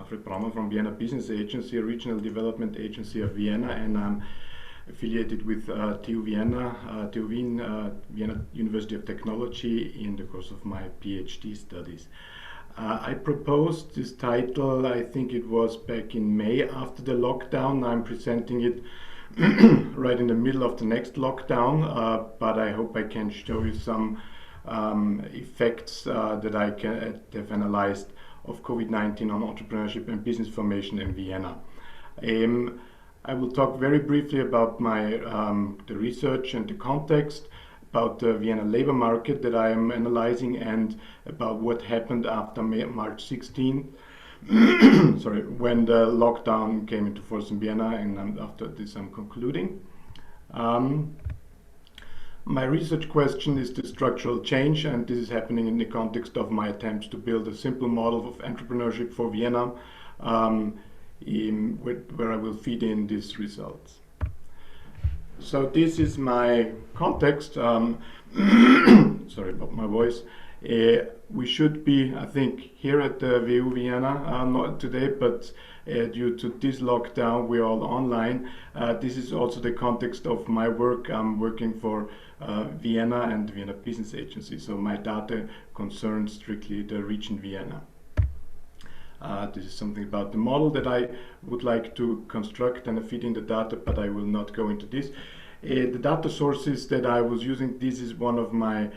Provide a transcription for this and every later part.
Alfried Braumann from Vienna Business Agency, a regional development agency of Vienna, and I'm affiliated with TU Vienna, TU Wien, Vienna University of Technology in the course of my PhD studies. I proposed this title, I think it was back in May after the lockdown. I'm presenting it right in the middle of the next lockdown, but I hope I can show you some effects that I have analyzed of COVID-19 on entrepreneurship and business formation in Vienna. I will talk very briefly about my the research and the context, about the Vienna labor market that I am analyzing, and about what happened after March 16, sorry, when the lockdown came into force in Vienna, and after this I'm concluding. My research question is the structural change, and this is happening in the context of my attempts to build a simple model of entrepreneurship for Vienna, where I will feed in these results. So this is my context. Sorry about my voice. We should be, I think, here at the WU Vienna, not today, but due to this lockdown, we're all online. This is also the context of my work. I'm working for Vienna and the Vienna Business Agency, so my data concerns strictly the region Vienna. This is something about the model that I would like to construct and feed in the data, but I will not go into this. The data sources that I was using, this is one of my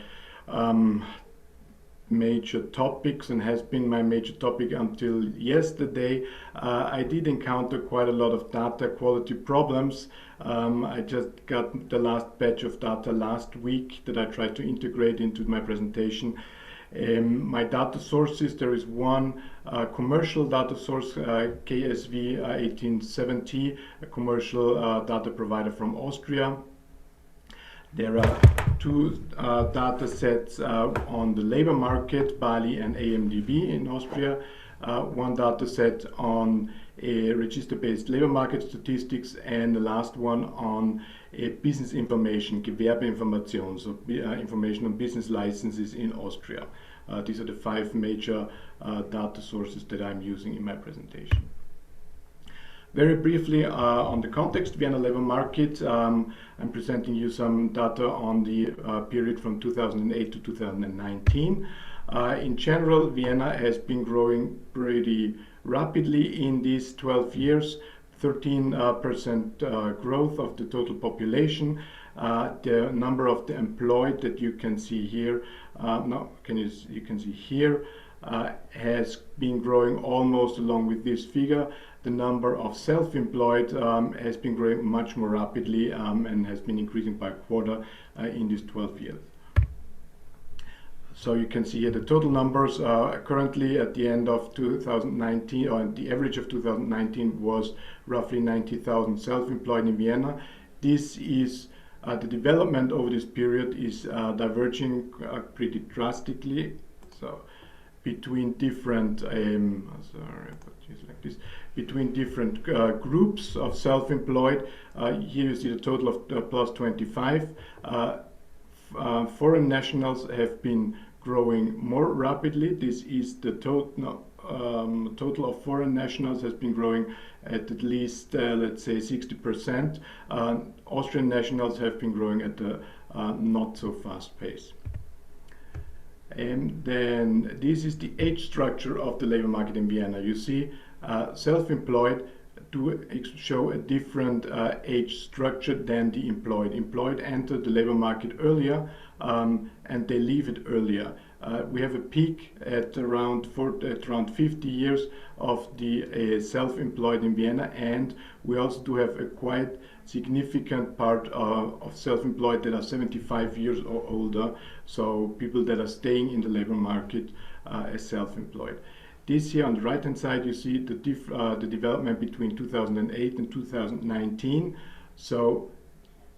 major topics and has been my major topic until yesterday. I did encounter quite a lot of data quality problems. I just got the last batch of data last week that I tried to integrate into my presentation. My data sources, there is one commercial data source, KSV 1870, a commercial data provider from Austria. There are two data sets on the labor market, Bali and AMDB in Austria, one data set on register-based labor market statistics, and the last one on business information, Gewerbeinformation, so information on business licenses in Austria. These are the 5 major data sources that I'm using in my presentation. Very briefly on the context, Vienna labor market, I'm presenting you some data on the period from 2008 to 2019. In general, Vienna has been growing pretty rapidly in these 12 years, 13% growth of the total population. The number of the employed that you can see here, you can see here, has been growing almost along with this figure. The number of self-employed has been growing much more rapidly and has been increasing by a quarter in these 12 years. So you can see here the total numbers currently at the end of 2019, or the average of 2019 was roughly 90,000 self-employed in Vienna. This is the development over this period is diverging pretty drastically. So between different between different groups of self-employed. Here you see the total of plus 25. Foreign nationals have been growing more rapidly. This is the total of foreign nationals has been growing at least let's say 60%. Austrian nationals have been growing at a not so fast pace. And then this is the age structure of the labor market in Vienna. You see self-employed do show a different age structure than the employed. Employed enter the labor market earlier and they leave it earlier. We have a peak at around 50 years of the self-employed in Vienna, and we also do have a quite significant part of self-employed that are 75 years or older, so people that are staying in the labor market as self-employed. This here on the right hand side you see the development between 2008 and 2019. So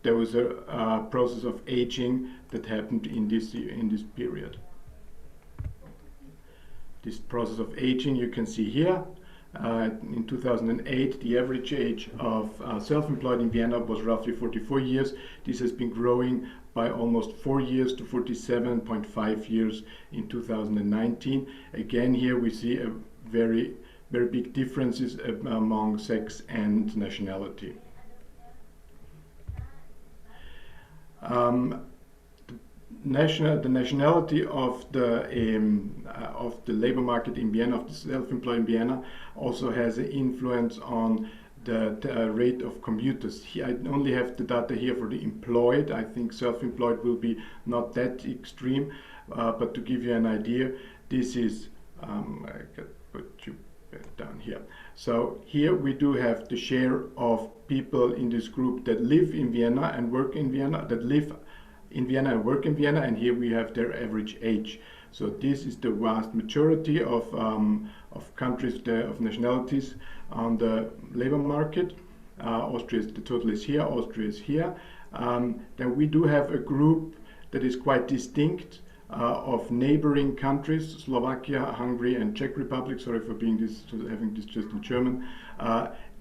there was a process of aging that happened in this period. This process of aging you can see here. In 2008, the average age of self-employed in Vienna was roughly 44 years. This has been growing by almost 4 years to 47.5 years in 2019. Again, here we see a very very big differences among sex and nationality. The nationality of the labor market in Vienna, of the self-employed in Vienna, also has an influence on the rate of commuters. Here, I only have the data here for the employed. I think self-employed will be not that extreme, but to give you an idea, this is, I can put you down here. So here we do have the share of people in this group that live in Vienna and work in Vienna, that live in Vienna and work in Vienna, and here we have their average age. So this is the vast majority of countries, of nationalities on the labor market. Austria, the total is here, Austria is here. Then we do have a group that is quite distinct of neighboring countries, Slovakia, Hungary, and Czech Republic. Sorry for having this just in German.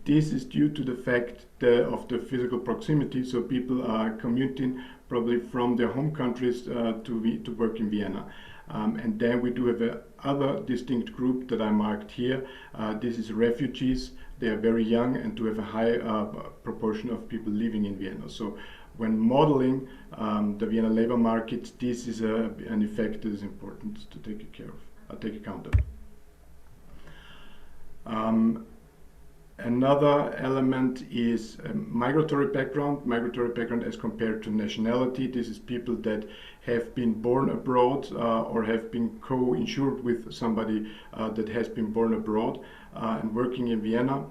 This is due to the fact of the physical proximity, so people are commuting probably from their home countries to work in Vienna. And then we do have another distinct group that I marked here. This is refugees. They are very young and do have a high proportion of people living in Vienna. So when modeling the Vienna labor market, this is an effect that is important to take account of. Another element is migratory background. Migratory background as compared to nationality. This is people that have been born abroad or have been co-insured with somebody that has been born abroad and working in Vienna.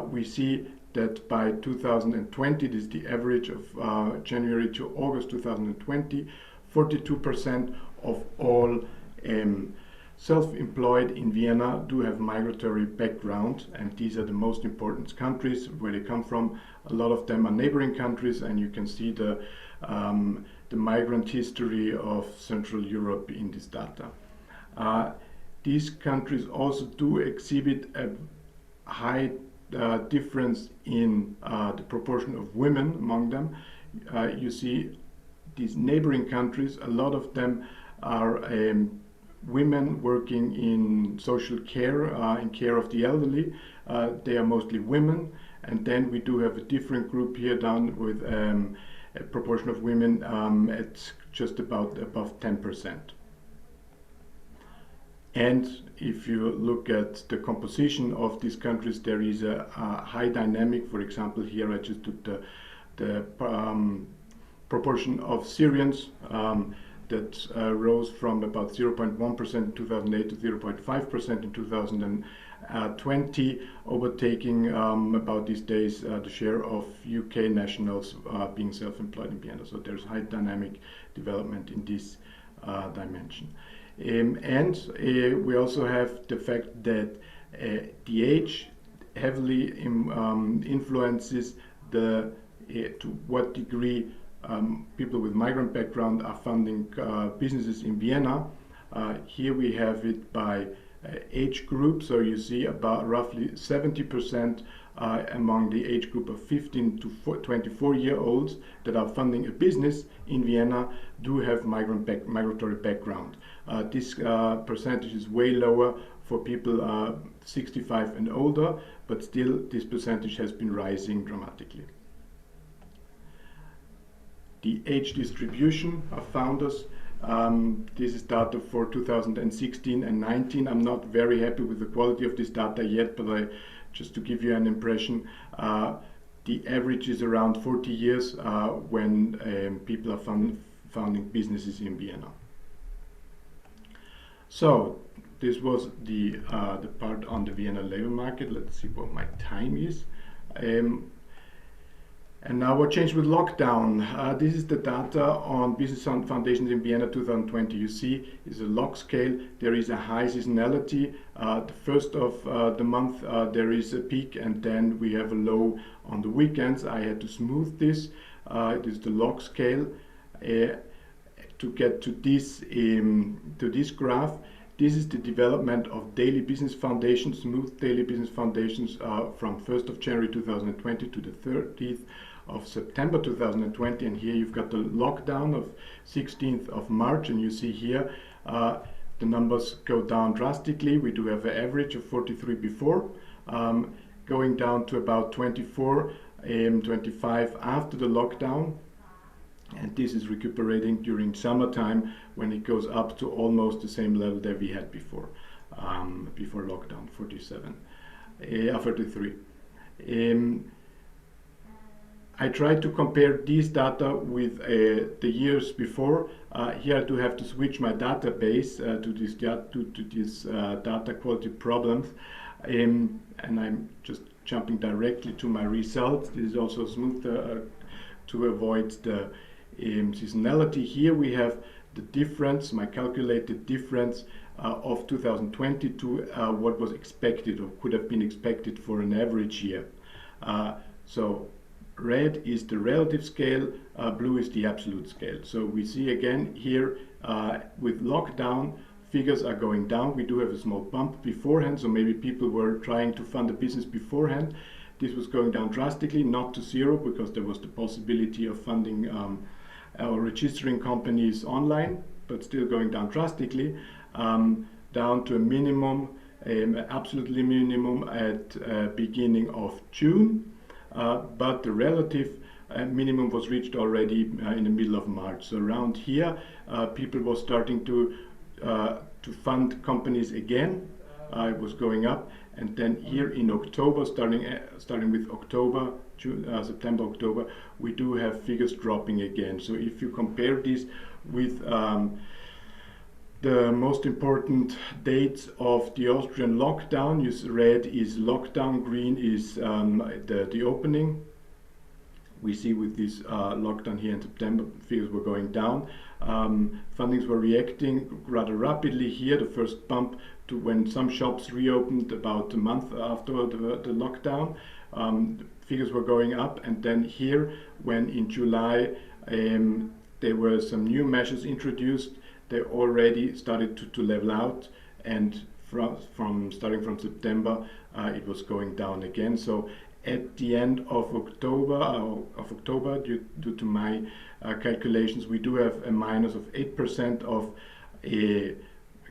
We see that by 2020, this is the average of January to August 2020, 42% of all self-employed in Vienna do have migratory background, and these are the most important countries where they come from. A lot of them are neighboring countries, and you can see the migrant history of Central Europe in this data. These countries also do exhibit a high difference in the proportion of women among them. You see these neighboring countries, a lot of them are women working in social care, in care of the elderly. They are mostly women. And then we do have a different group here down with a proportion of women at just about above 10%. And if you look at the composition of these countries, there is a high dynamic. For example, here I just took the proportion of Syrians that rose from about 0.1% in 2008 to 0.5% in 2020, overtaking about these days the share of UK nationals being self-employed in Vienna. So there's high dynamic development in this dimension. And we also have the fact that the age heavily influences to what degree people with migrant background are funding businesses in Vienna. Here we have it by age group, so you see about roughly 70% among the age group of 15 to 24-year-olds that are funding a business in Vienna do have migratory background. This percentage is way lower for people 65 and older, but still this percentage has been rising dramatically. The age distribution of founders. This is data for 2016 and 19. I'm not very happy with the quality of this data yet, but just to give you an impression, the average is around 40 years when people are founding businesses in Vienna. So this was the part on the Vienna labor market. Let's see what my time is. And now what changed with lockdown? This is the data on business foundations in Vienna 2020. You see is a log scale. There is a high seasonality. The first of the month there is a peak, and then we have a low on the weekends. I had to smooth this. It is the log scale to get to this graph. This is the development of daily business foundations, smooth daily business foundations from 1st of January 2020 to the 30th of September 2020, and here you've got the lockdown of 16th of March, and you see here the the numbers go down drastically. We do have an average of 43 before, going down to about 24, 25 after the lockdown. And this is recuperating during summertime when it goes up to almost the same level that we had before lockdown, 43. I tried to compare these data with the years before. Here I do have to switch my database to this data quality problems, and I'm just jumping directly to my results. This is also smooth to avoid the seasonality. Here we have the difference, my calculated difference of 2020 to what was expected or could have been expected for an average year. So red is the relative scale, blue is the absolute scale. So we see again here with lockdown, figures are going down. We do have a small bump beforehand, so maybe people were trying to fund a business beforehand. This was going down drastically, not to zero, because there was the possibility of funding or registering companies online, but still going down drastically, down to a minimum, absolutely minimum at beginning of June. But the relative minimum was reached already in the middle of March. So around here, people were starting to fund companies again. It was going up, and then here in October, starting with October, September, October, we do have figures dropping again. So if you compare this with the most important dates of the Austrian lockdown, red is lockdown, green is the opening. We see with this lockdown here in September, figures were going down. Fundings were reacting rather rapidly here. The first bump to when some shops reopened about a month after the lockdown. Figures were going up, and then here, when in July there were some new measures introduced, they already started to level out, and starting from September, it was going down again. So at the end of October, due to my calculations, we do have a minus of 8% of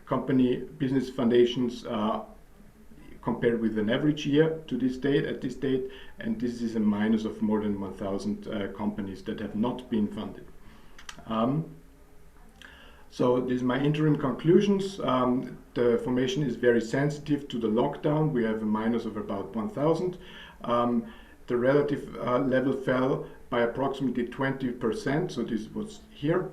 company business foundations compared with an average year to this date, at this date, and this is a minus of more than 1,000 companies that have not been funded. So this is my interim conclusions. The formation is very sensitive to the lockdown. We have a minus of about 1,000. The relative level fell by approximately 20%, so this was here.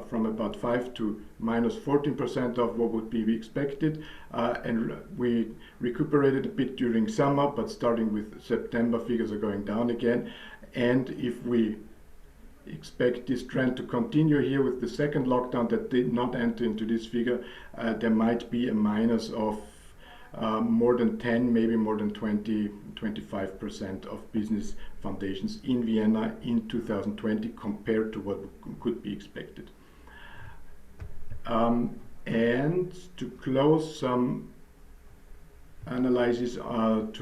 From about 5 to minus 14% of what would be expected, and we recuperated a bit during summer, but starting with September, figures are going down again. And if we expect this trend to continue here with the second lockdown that did not enter into this figure, there might be a minus of more than 10, maybe more than 20, 25% of business foundations in Vienna in 2020 compared to what could be expected. And to close some analysis with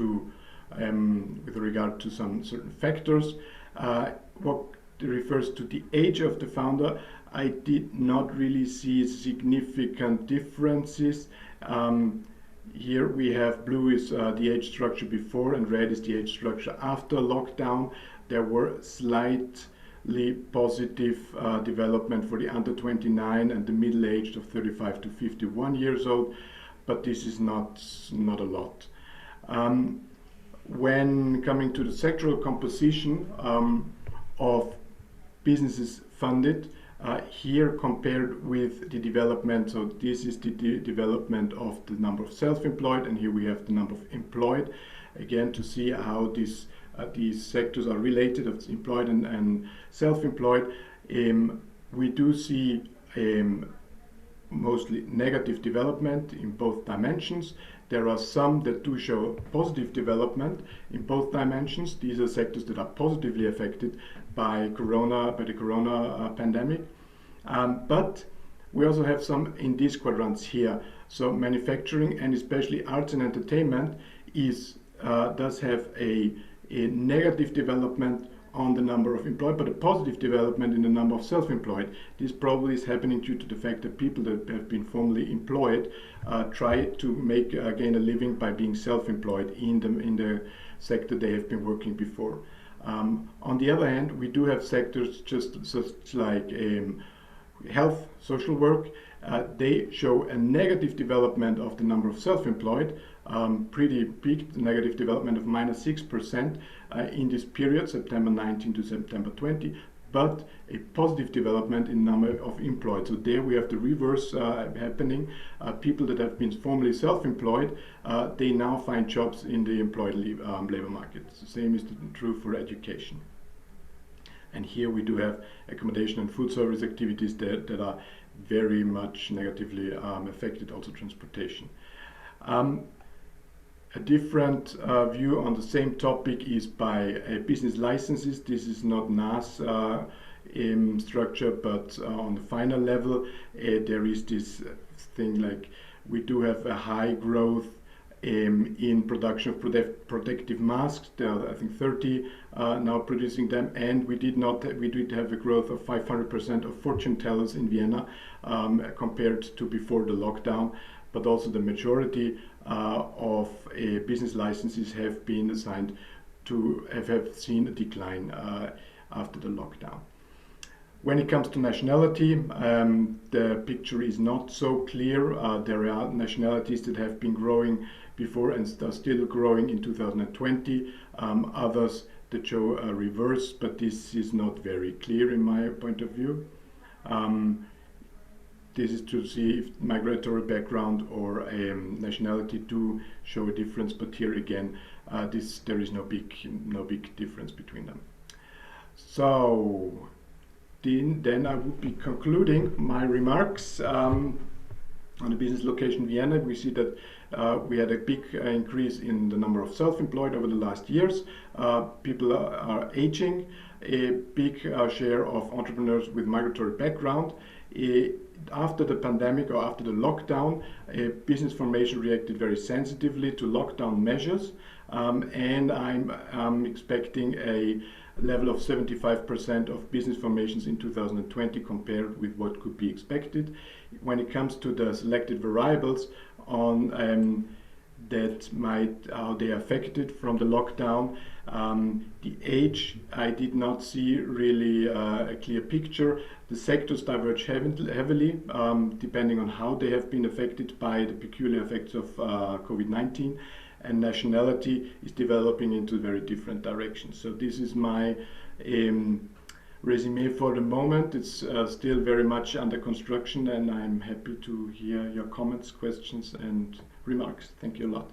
regard to some certain factors, what refers to the age of the founder, I did not really see significant differences. Here we have blue is the age structure before, and red is the age structure after lockdown. There were slightly positive development for the under 29 and the middle aged of 35 to 51 years old, but this is not a lot. When coming to the sectoral composition of businesses funded, here compared with the development, so this is the development of the number of self-employed, and here we have the number of employed, again to see how these sectors are related, of employed and self-employed. We do see mostly negative development in both dimensions. There are some that do show positive development in both dimensions. These are sectors that are positively affected by the corona pandemic. But we also have some in these quadrants here. So manufacturing and especially arts and entertainment does have a negative development on the number of employed, but a positive development in the number of self-employed. This probably is happening due to the fact that people that have been formerly employed try to make gain a living by being self-employed in the sector they have been working before. On the other hand, we do have sectors just like health, social work. They show a negative development of the number of self-employed, pretty big negative development of -6% in this period, September 19 to September 20, but a positive development in number of employed. So there we have the reverse happening. People that have been formerly self-employed, they now find jobs in the employed labor market. The same is true for education. And here we do have accommodation and food service activities that are very much negatively affected, also transportation. A different view on the same topic is by business licenses. This is not NACE structure, but on the final level, there is this thing like we do have a high growth in production of protective masks. There are, I think, 30 now producing them, and we did have a growth of 500% of fortune tellers in Vienna compared to before the lockdown. But also the majority of business licenses have been assigned to have seen a decline after the lockdown. When it comes to nationality, the picture is not so clear. There are nationalities that have been growing before and are still growing in 2020. Others that show a reverse, but this is not very clear in my point of view. This is to see if migratory background or nationality do show a difference, but here again, there is no big difference between them. So then I would be concluding my remarks on the business location Vienna. We see that we had a big increase in the number of self-employed over the last years. People are aging, a big share of entrepreneurs with migratory background. After the pandemic or after the lockdown, business formation reacted very sensitively to lockdown measures, and I'm expecting a level of 75% of business formations in 2020 compared with what could be expected. When it comes to the selected variables on how they are affected from the lockdown, the age, I did not see really a clear picture. The sectors diverge heavily depending on how they have been affected by the peculiar effects of COVID-19, and nationality is developing into very different directions. So this is my resume for the moment. It's still very much under construction, and I'm happy to hear your comments, questions and remarks. Thank you a lot.